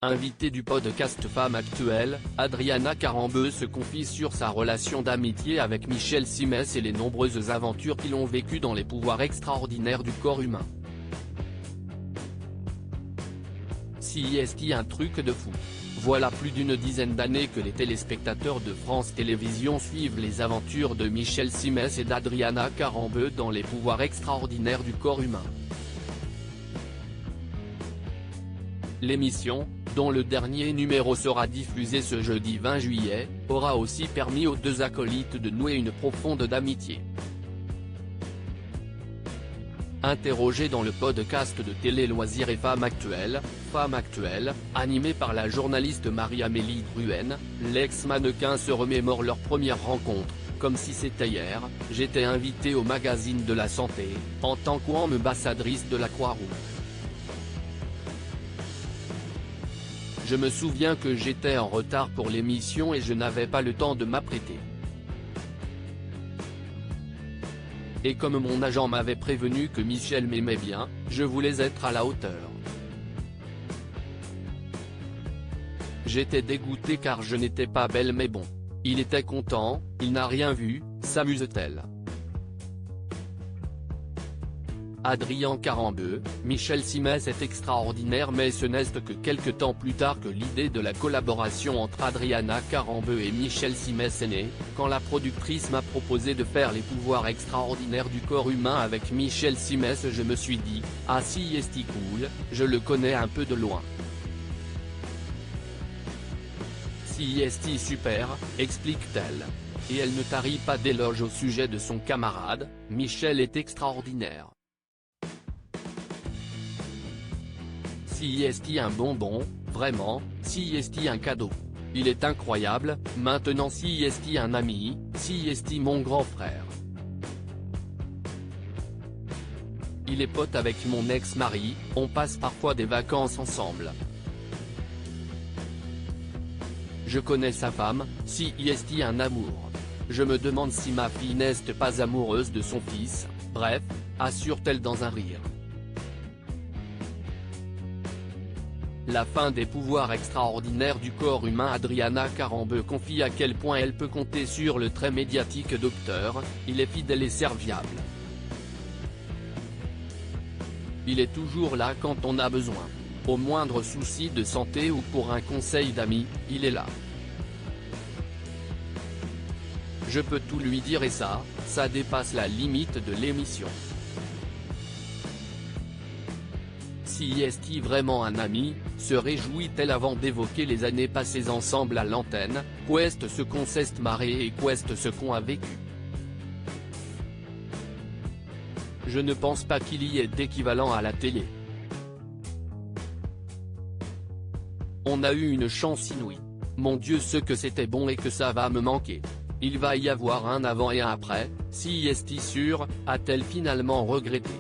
Invitée du podcast Femme Actuelle, Adriana Carambeu se confie sur sa relation d'amitié avec Michel Simès et les nombreuses aventures qu'ils ont vécues dans les pouvoirs extraordinaires du corps humain. CIST, un truc de fou. Voilà plus d'une dizaine d'années que les téléspectateurs de France Télévisions suivent les aventures de Michel Simès et d'Adriana Carambeu dans les pouvoirs extraordinaires du corps humain. L'émission, dont le dernier numéro sera diffusé ce jeudi 20 juillet, aura aussi permis aux deux acolytes de nouer une profonde amitié. Interrogée dans le podcast de Télé Loisirs et Femme Actuelle, animé par la journaliste Marie-Amélie Drouhen, l'ex-mannequin se remémore leur première rencontre. Comme si c'était hier, j'étais invitée au magazine de la santé, en tant qu'ambassadrice de la Croix-Rouge. Je me souviens que j'étais en retard pour l'émission et je n'avais pas le temps de m'apprêter. Et comme mon agent m'avait prévenu que Michel m'aimait bien, je voulais être à la hauteur. J'étais dégoûtée car je n'étais pas belle mais bon. Il était content, il n'a rien vu, s'amuse-t-elle. Adriana Carambeu, Michel Simès est extraordinaire mais ce n'est que quelques temps plus tard que l'idée de la collaboration entre Adriana Carambeu et Michel Simès est née, quand la productrice m'a proposé de faire les pouvoirs extraordinaires du corps humain avec Michel Simès. Je me suis dit, ah si est cool, je le connais un peu de loin. Si est super, explique-t-elle. Et elle ne tarit pas d'éloges au sujet de son camarade, Michel est extraordinaire. CIST un bonbon, vraiment, CIST un cadeau. Il est incroyable, maintenant CIST un ami, CIST mon grand frère. Il est pote avec mon ex-mari, on passe parfois des vacances ensemble. Je connais sa femme, CIST un amour. Je me demande si ma fille n'est pas amoureuse de son fils, bref, assure-t-elle dans un rire. La fin des pouvoirs extraordinaires du corps humain. Adriana Carambeu confie à quel point elle peut compter sur le très médiatique docteur, il est fidèle et serviable. Il est toujours là quand on a besoin. Au moindre souci de santé ou pour un conseil d'amis, il est là. Je peux tout lui dire et ça dépasse la limite de l'émission. Si est vraiment un ami, se réjouit-elle avant d'évoquer les années passées ensemble à l'antenne, qu'est ce qu'on s'est marré et qu'est ce qu'on a vécu. Je ne pense pas qu'il y ait d'équivalent à la télé. On a eu une chance inouïe. Mon Dieu ce que c'était bon et que ça va me manquer. Il va y avoir un avant et un après, si est sûr, a-t-elle finalement regretté.